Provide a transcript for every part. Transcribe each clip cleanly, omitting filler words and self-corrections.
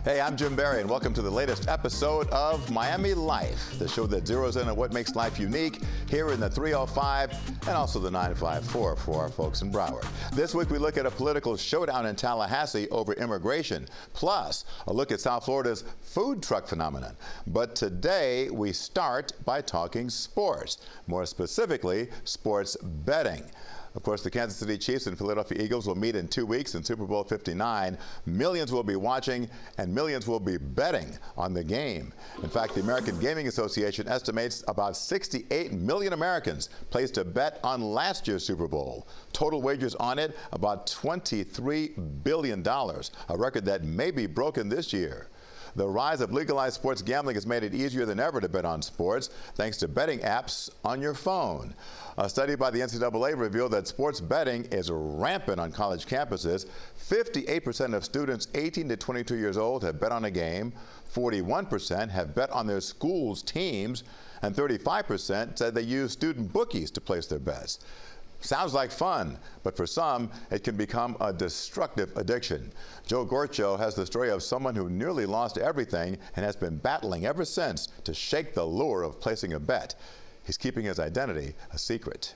Hey, I'm Jim Barry, and welcome to the latest episode of Miami Life, the show that zeroes in on what makes life unique here in the 305 and also the 954 for our folks in Broward. This week, we look at a political showdown in Tallahassee over immigration, plus a look at South Florida's food truck phenomenon. But today, we start by talking sports, more specifically, sports betting. Of course, the Kansas City Chiefs and Philadelphia Eagles will meet in 2 weeks in Super Bowl 59. Millions will be watching and millions will be betting on the game. In fact, the American Gaming Association estimates about 68 million Americans placed a bet on last year's Super Bowl. Total wagers on it, about $23 billion, a record that may be broken this year. The rise of legalized sports gambling has made it easier than ever to bet on sports, thanks to betting apps on your phone. A study by the NCAA revealed that sports betting is rampant on college campuses. 58% of students 18 to 22 years old have bet on a game, 41% have bet on their school's teams, and 35% said they use student bookies to place their bets. Sounds like fun, but for some, it can become a destructive addiction. Joe Gorcho has the story of someone who nearly lost everything and has been battling ever since to shake the lure of placing a bet. He's keeping his identity a secret.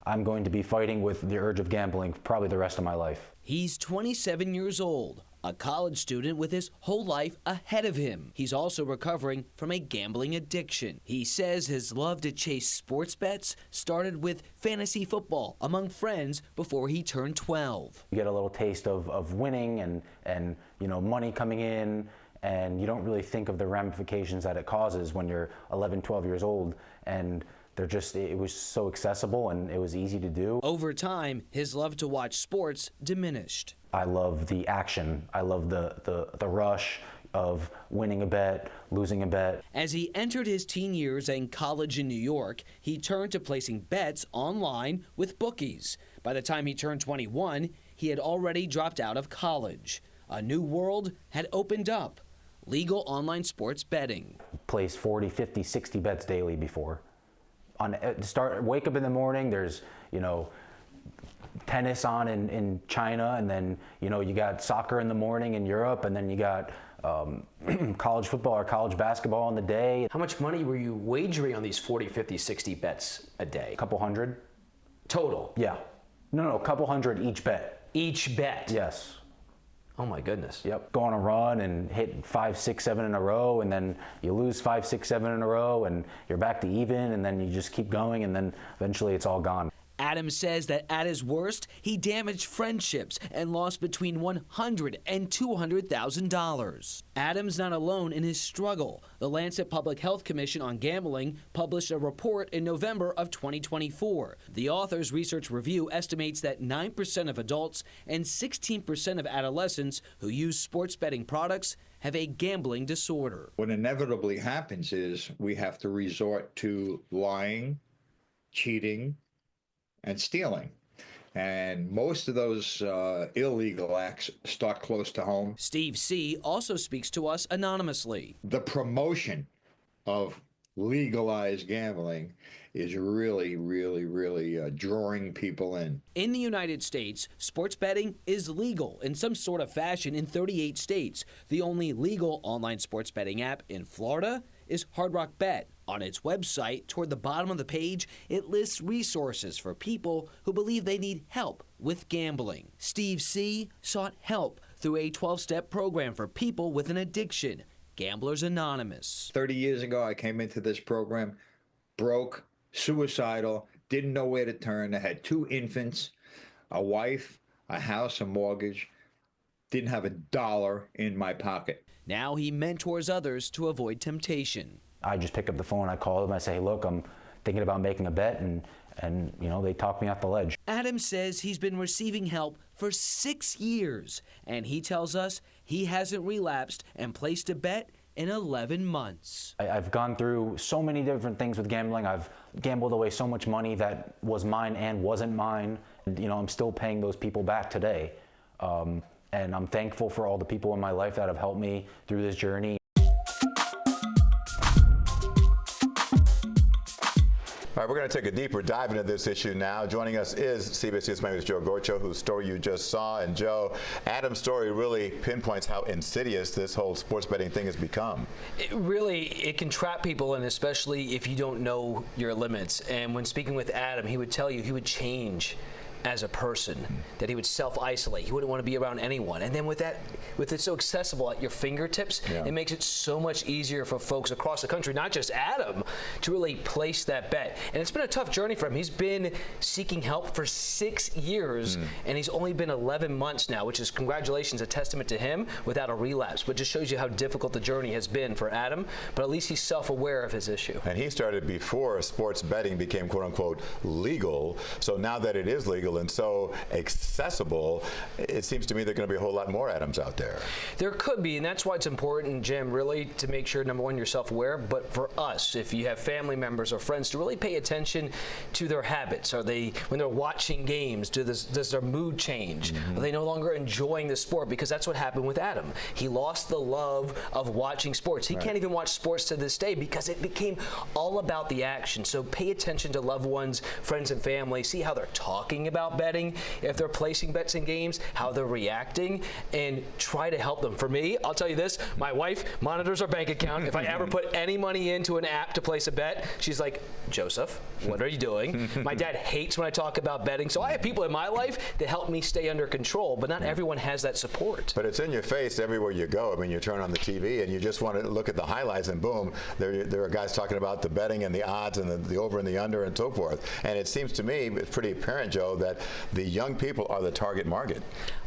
I'm going to be fighting with the urge of gambling probably the rest of my life. He's 27 years old, a college student with his whole life ahead of him. He's also recovering from a gambling addiction. He says his love to chase sports bets started with fantasy football among friends before he turned 12. You get a little taste of winning and money coming in, and you don't really think of the ramifications that it causes when you're 11, 12 years old, and it was so accessible and it was easy to do. Over time, his love to watch sports diminished. I love the action. I love the rush of winning a bet, losing a bet. As he entered his teen years and college in New York, he turned to placing bets online with bookies. By the time he turned 21, he had already dropped out of college. A new world had opened up. Legal online sports betting. Placed 40, 50, 60 bets daily before. Wake up in the morning, there's, tennis on in China, and then, you got soccer in the morning in Europe, and then you got college football or college basketball in the day. How much money were you wagering on these 40, 50, 60 bets a day? A couple hundred. Total? Yeah. No, a couple hundred each bet. Each bet? Yes. Oh my goodness. Yep. Go on a run and hit 5, 6, 7 in a row, and then you lose 5, 6, 7 in a row, and you're back to even, and then you just keep going, and then eventually it's all gone. Adam says that at his worst, he damaged friendships and lost between $100,000 and $200,000. Adam's not alone in his struggle. The Lancet Public Health Commission on Gambling published a report in November of 2024. The author's research review estimates that 9% of adults and 16% of adolescents who use sports betting products have a gambling disorder. What inevitably happens is we have to resort to lying, cheating, and stealing. And most of those illegal acts start close to home. Steve C. also speaks to us anonymously. The promotion of legalized gambling is really drawing people in. In the United States, sports betting is legal in some sort of fashion in 38 states. The only legal online sports betting app in Florida is Hard Rock Bet. On its website, toward the bottom of the page, it lists resources for people who believe they need help with gambling. Steve C. sought help through a 12-step program for people with an addiction, Gamblers Anonymous. 30 years ago, I came into this program, broke, suicidal, didn't know where to turn. I had 2 infants, a wife, a house, a mortgage, didn't have $1 in my pocket. Now he mentors others to avoid temptation. I just pick up the phone, I call them, I say, look, I'm thinking about making a bet, and they talk me off the ledge. Adam says he's been receiving help for 6 years, and he tells us he hasn't relapsed and placed a bet in 11 months. I've gone through so many different things with gambling. I've gambled away so much money that was mine and wasn't mine. I'm still paying those people back today. And I'm thankful for all the people in my life that have helped me through this journey. All right, we're going to take a deeper dive into this issue now. Joining us is CBS Miami's Joe Gorcho, whose story you just saw. And Joe, Adam's story really pinpoints how insidious this whole sports betting thing has become. It can trap people, and especially if you don't know your limits. And when speaking with Adam, he would tell you he would change as a person, that he would self-isolate. He wouldn't want to be around anyone. And then with it so accessible at your fingertips, it makes it so much easier for folks across the country, not just Adam, to really place that bet. And it's been a tough journey for him. He's been seeking help for 6 years, and he's only been 11 months now, which is, congratulations, a testament to him, without a relapse. But just shows you how difficult the journey has been for Adam. But at least he's self-aware of his issue. And he started before sports betting became, quote unquote, legal. So now that it is legal and so accessible, it seems to me there are going to be a whole lot more Adams out there. There could be, and that's why it's important, Jim, really to make sure, number one, you're self-aware, but for us, if you have family members or friends, to really pay attention to their habits. Are they, when they're watching games, does their mood change? Are they no longer enjoying the sport? Because that's what happened with Adam. He lost the love of watching sports. He can't even watch sports to this day because it became all about the action. So pay attention to loved ones, friends, and family. See how they're talking about betting, if they're placing bets in games, how they're reacting, and try to help them. For me, I'll tell you this, my wife monitors our bank account. If I ever put any money into an app to place a bet, she's like, Joseph, what are you doing? My dad hates when I talk about betting, so I have people in my life that help me stay under control, but not everyone has that support. But it's in your face everywhere you go. I mean, you turn on the TV and you just want to look at the highlights, and boom, there are guys talking about the betting and the odds and the over and the under and so forth. And it seems to me, it's pretty apparent, Joe, that the young people are the target market.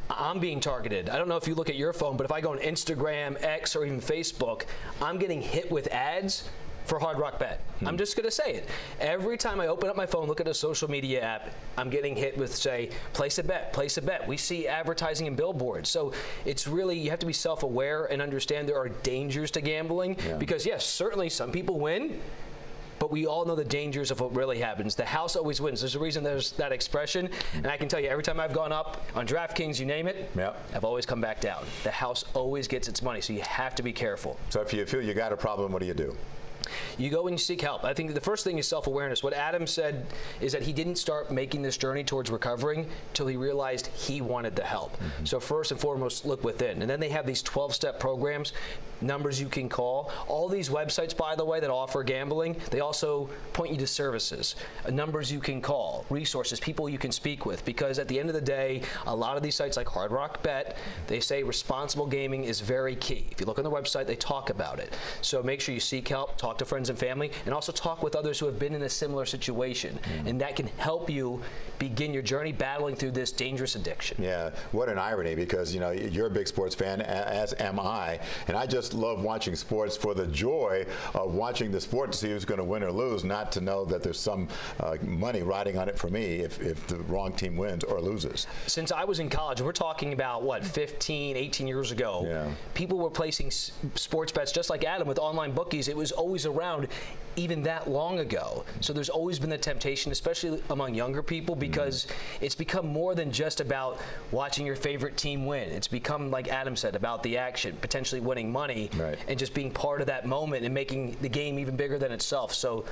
I'm being targeted. I don't know if you look at your phone, but if I go on Instagram, X, or even Facebook, I'm getting hit with ads for Hard Rock Bet. I'm just going to say it. Every time I open up my phone, look at a social media app, I'm getting hit with, say, place a bet, place a bet. We see advertising and billboards. So it's really, you have to be self-aware and understand there are dangers to gambling because, yes, certainly some people win, but we all know the dangers of what really happens. The house always wins. There's a reason there's that expression, and I can tell you every time I've gone up on DraftKings, you name it, I've always come back down. The house always gets its money, so you have to be careful. So if you feel you got a problem, what do? You go and you seek help. I think the first thing is self-awareness. What Adam said is that he didn't start making this journey towards recovering till he realized he wanted the help. So first and foremost, look within. And then they have these 12-step programs, numbers you can call. All these websites, by the way, that offer gambling, they also point you to services, numbers you can call, resources, people you can speak with. Because at the end of the day, a lot of these sites like Hard Rock Bet, they say responsible gaming is very key. If you look on the website, they talk about it. So make sure you seek help, talk to friends and family, and also talk with others who have been in a similar situation. And that can help you begin your journey battling through this dangerous addiction. Yeah, what an irony, because you know you're a big sports fan, as am I, and I just love watching sports for the joy of watching the sport to see who's going to win or lose, not to know that there's some money riding on it for me if the wrong team wins or loses. Since I was in college, we're talking about what, 15, 18 years ago, people were placing sports bets just like Adam with online bookies. It was always around even that long ago. So there's always been the temptation, especially among younger people, because it's become more than just about watching your favorite team win. It's become, like Adam said, about the action, potentially winning money, and just being part of that moment and making the game even bigger than itself. So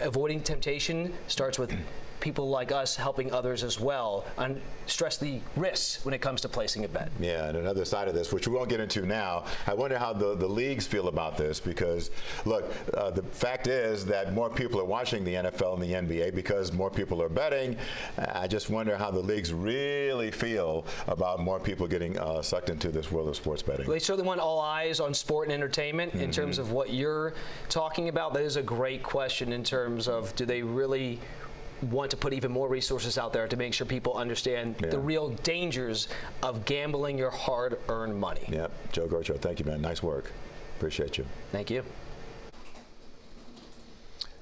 avoiding temptation starts with people like us helping others as well and stress the risks when it comes to placing a bet. Yeah, and another side of this, which we won't get into now, I wonder how the leagues feel about this, because look, the fact is that more people are watching the NFL and the NBA because more people are betting. I just wonder how the leagues really feel about more people getting sucked into this world of sports betting. Well, they certainly want all eyes on sport and entertainment. In terms of what you're talking about, that is a great question in terms of, do they really want to put even more resources out there to make sure people understand the real dangers of gambling your hard-earned money. Yep. Joe Gorcho, thank you, man. Nice work. Appreciate you. Thank you.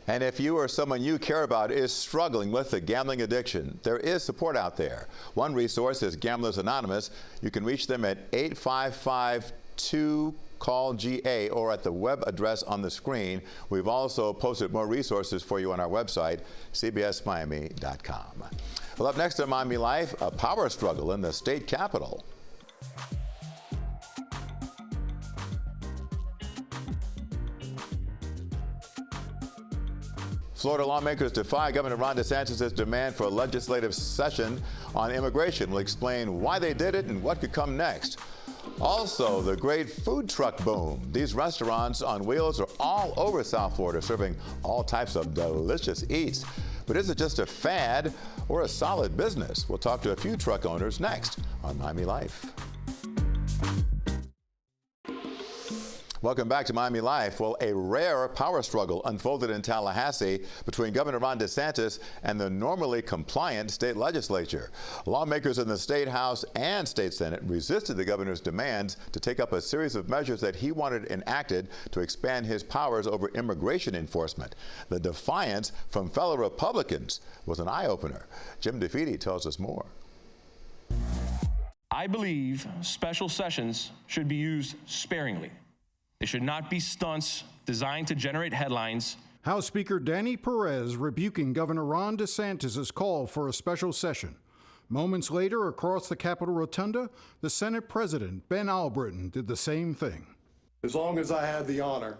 And if you or someone you care about is struggling with a gambling addiction, there is support out there. One resource is Gamblers Anonymous. You can reach them at 855-2-CALL-GA or at the web address on the screen. We've also posted more resources for you on our website, cbsmiami.com. Well, up next on Miami Life, a power struggle in the state capitol. Florida lawmakers defy Governor Ron DeSantis' demand for a legislative session on immigration. We'll explain why they did it and what could come next. Also, the great food truck boom. These restaurants on wheels are all over South Florida, serving all types of delicious eats. But is it just a fad or a solid business? We'll talk to a few truck owners next on Miami Life. Welcome back to Miami Life. Well, a rare power struggle unfolded in Tallahassee between Governor Ron DeSantis and the normally compliant state legislature. Lawmakers in the state house and state senate resisted the governor's demands to take up a series of measures that he wanted enacted to expand his powers over immigration enforcement. The defiance from fellow Republicans was an eye-opener. Jim DeFeedy tells us more. I believe special sessions should be used sparingly. They should not be stunts designed to generate headlines. House Speaker Danny Perez rebuking Governor Ron DeSantis' call for a special session. Moments later, across the Capitol Rotunda, the Senate President, Ben Albritton, did the same thing. As long as I have the honor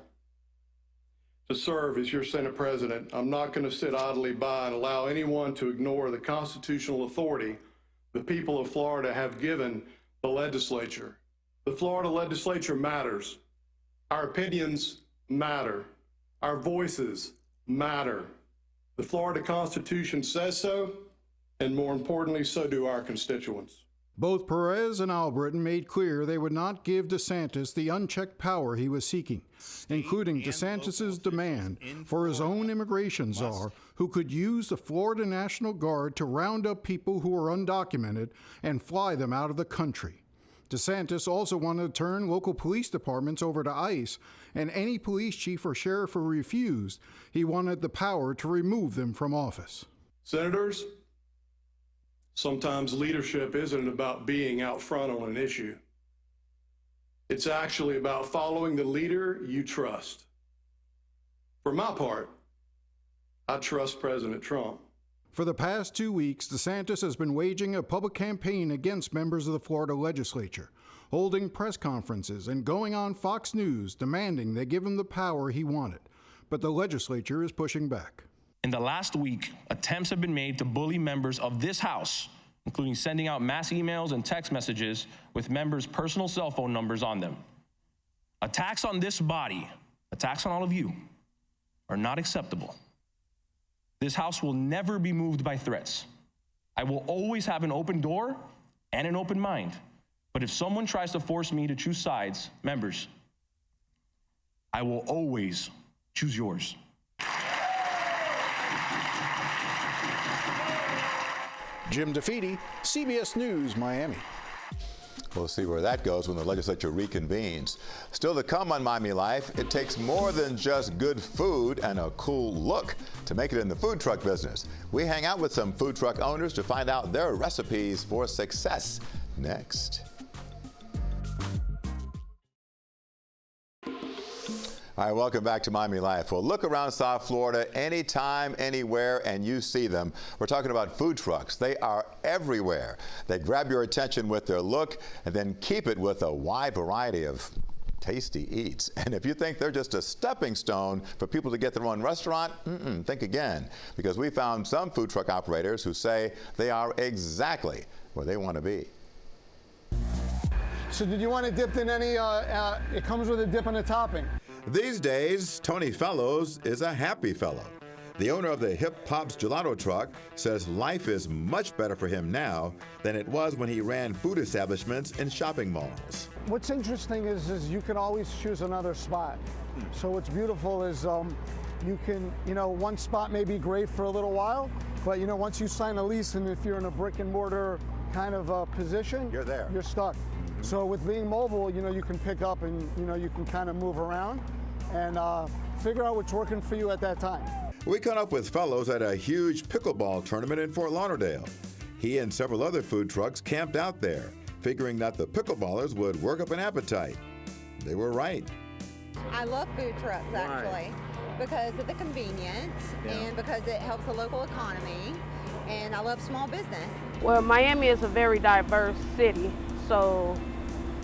to serve as your Senate President, I'm not going to sit idly by and allow anyone to ignore the constitutional authority the people of Florida have given the legislature. The Florida legislature matters. Our opinions matter. Our voices matter. The Florida Constitution says so, and more importantly, so do our constituents. Both Perez and Albritton made clear they would not give DeSantis the unchecked power he was seeking, including DeSantis' demand for his own immigration czar, who could use the Florida National Guard to round up people who are undocumented and fly them out of the country. DeSantis also wanted to turn local police departments over to ICE, and any police chief or sheriff who refused, he wanted the power to remove them from office. Senators, sometimes leadership isn't about being out front on an issue. It's actually about following the leader you trust. For my part, I trust President Trump. For the past 2 weeks, DeSantis has been waging a public campaign against members of the Florida legislature, holding press conferences and going on Fox News demanding they give him the power he wanted. But the legislature is pushing back. In the last week, attempts have been made to bully members of this House, including sending out mass emails and text messages with members' personal cell phone numbers on them. Attacks on this body, attacks on all of you, are not acceptable. This House will never be moved by threats. I will always have an open door and an open mind. But if someone tries to force me to choose sides, members, I will always choose yours. Jim DeFeedy, CBS News, Miami. We'll see where that goes when the legislature reconvenes. Still to come on Miami Life, it takes more than just good food and a cool look to make it in the food truck business. We hang out with some food truck owners to find out their recipes for success. Next. All right, welcome back to Miami Life. Well, look around South Florida anytime, anywhere, and you see them. We're talking about food trucks. They are everywhere. They grab your attention with their look and then keep it with a wide variety of tasty eats. And if you think they're just a stepping stone for people to get their own restaurant, think again, because we found some food truck operators who say they are exactly where they want to be. So did you want it dipped in any, it comes with a dip and a topping? These days, Tony Fellows is a happy fellow. The owner of the Hip Pops Gelato truck says life is much better for him now than it was when he ran food establishments in shopping malls. What's interesting is you can always choose another spot. So what's beautiful is you can, one spot may be great for a little while, but once you sign a lease and if you're in a brick and mortar kind of position, you're there. You're stuck. So with being mobile, you can pick up and, you can kind of move around and figure out what's working for you at that time. We caught up with Fellows at a huge pickleball tournament in Fort Lauderdale. He and several other food trucks camped out there, figuring that the pickleballers would work up an appetite. They were right. I love food trucks, actually, because of the convenience and because it helps the local economy, and I love small business. Well, Miami is a very diverse city, so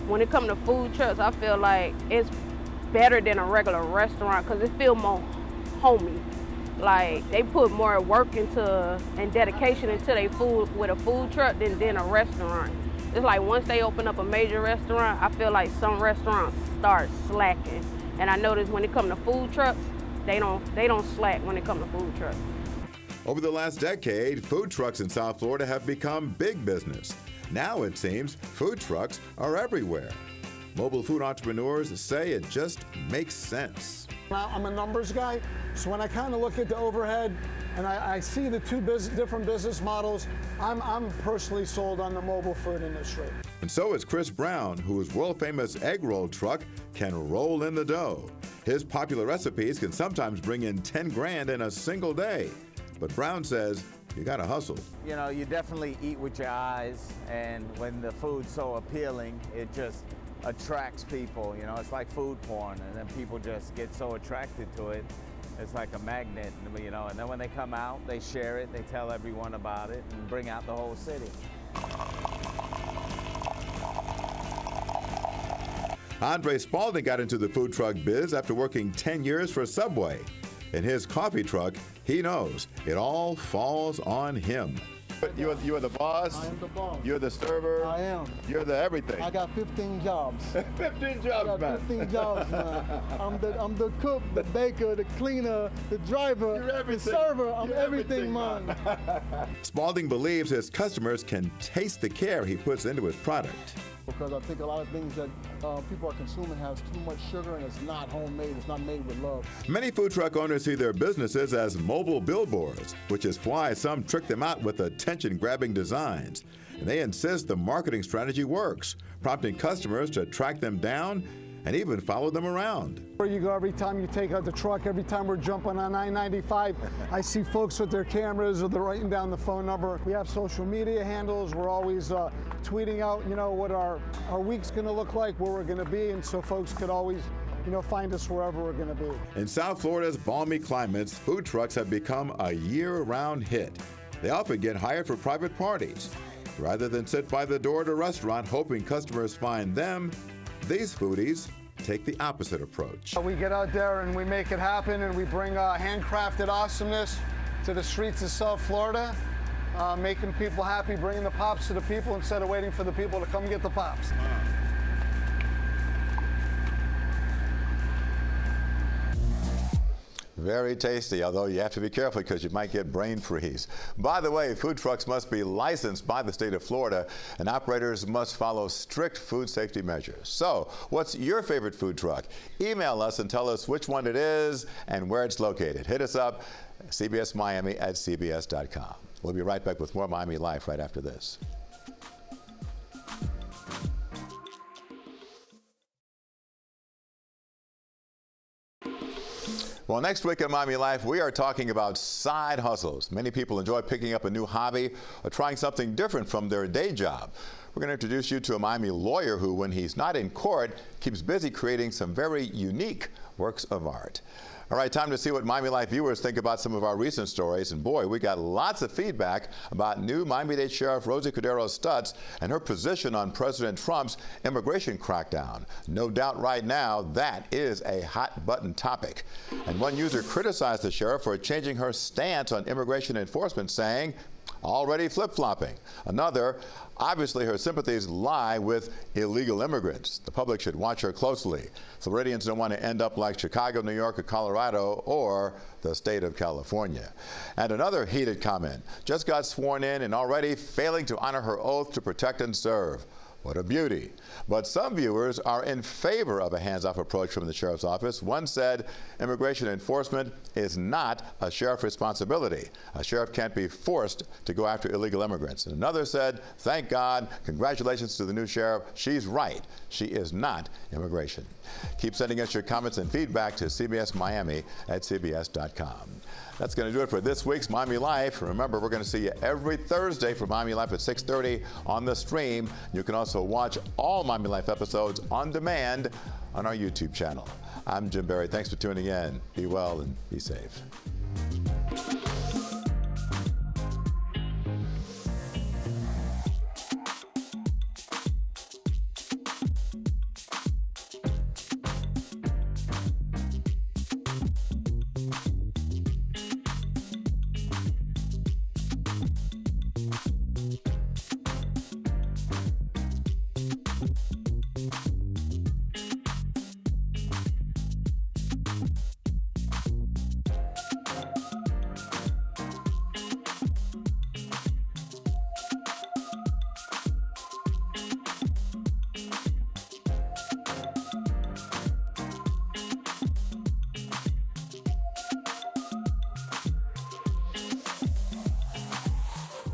when it comes to food trucks, I feel like it's better than a regular restaurant because it feels more homey. Like, they put more work into and dedication into their food with a food truck than a restaurant. It's like once they open up a major restaurant, I feel like some restaurants start slacking. And I notice when it comes to food trucks, they don't slack when it comes to food trucks. Over the last decade, food trucks in South Florida have become big business. Now it seems food trucks are everywhere. Mobile food entrepreneurs say it just makes sense. I'm a numbers guy, so when I kind of look at the overhead and I see the two different business models, I'm personally sold on the mobile food industry. And so is Chris Brown, whose world-famous egg roll truck can roll in the dough. His popular recipes can sometimes bring in 10 grand in a single day. But Brown says you gotta hustle. You know, you definitely eat with your eyes, and when the food's so appealing, it just attracts people. You know, it's like food porn, and then people just get so attracted to it. It's like a magnet, you know, and then when they come out, they share it, they tell everyone about it, and bring out the whole city. Andre Spalding got into the food truck biz after working 10 years for Subway. In his coffee truck, he knows it all falls on him. You are the boss? I am the boss. You're the server? I am. You're the everything? I got 15 jobs. 15 jobs, I got 15 jobs, man. I'm the cook, the baker, the cleaner, the driver, the server. I'm everything, man. Spalding believes his customers can taste the care he puts into his product. Because I think a lot of things that people are consuming has too much sugar, and it's not homemade. It's not made with love. Many food truck owners see their businesses as mobile billboards, which is why some trick them out with attention-grabbing designs. And they insist the marketing strategy works, prompting customers to track them down and even follow them around. Where you go, every time you take out the truck, every time we're jumping on I-95, I see folks with their cameras or they're writing down the phone number. We have social media handles. We're always tweeting out, you know, what our week's gonna look like, where we're gonna be, and so folks could always, you know, find us wherever we're gonna be. In South Florida's balmy climates, food trucks have become a year-round hit. They often get hired for private parties. Rather than sit by the door at a restaurant hoping customers find them, these foodies take the opposite approach. We get out there and we make it happen, and we bring handcrafted awesomeness to the streets of South Florida, making people happy, bringing the pops to the people instead of waiting for the people to come get the pops. Very tasty, although you have to be careful because you might get brain freeze. By the way, food trucks must be licensed by the state of Florida, and operators must follow strict food safety measures. So, what's your favorite food truck? Email us and tell us which one it is and where it's located. Hit us up, cbsmiami@cbs.com. We'll be right back with more Miami Life right after this. Well, next week on Miami Life, we are talking about side hustles. Many people enjoy picking up a new hobby or trying something different from their day job. We're going to introduce you to a Miami lawyer who, when he's not in court, keeps busy creating some very unique works of art. All right, time to see what Miami Life viewers think about some of our recent stories. And boy, we got lots of feedback about new Miami-Dade Sheriff Rosie Cordero-Stutz and her position on President Trump's immigration crackdown. No doubt right now that is a hot button topic. And one user criticized the sheriff for changing her stance on immigration enforcement, saying, already flip-flopping. Another, obviously her sympathies lie with illegal immigrants. The public should watch her closely. Floridians don't want to end up like Chicago, New York, or Colorado, or the state of California. And another heated comment, just got sworn in and already failing to honor her oath to protect and serve. What a beauty. But some viewers are in favor of a hands-off approach from the sheriff's office. One said immigration enforcement is not a sheriff responsibility. A sheriff can't be forced to go after illegal immigrants. And another said, thank God, congratulations to the new sheriff. She's right. She is not immigration. Keep sending us your comments and feedback to cbsmiami@cbs.com. That's going to do it for this week's Miami Life. Remember, we're going to see you every Thursday for Miami Life at 6:30 on the stream. You can also watch all Miami Life episodes on demand on our YouTube channel. I'm Jim Berry. Thanks for tuning in. Be well and be safe.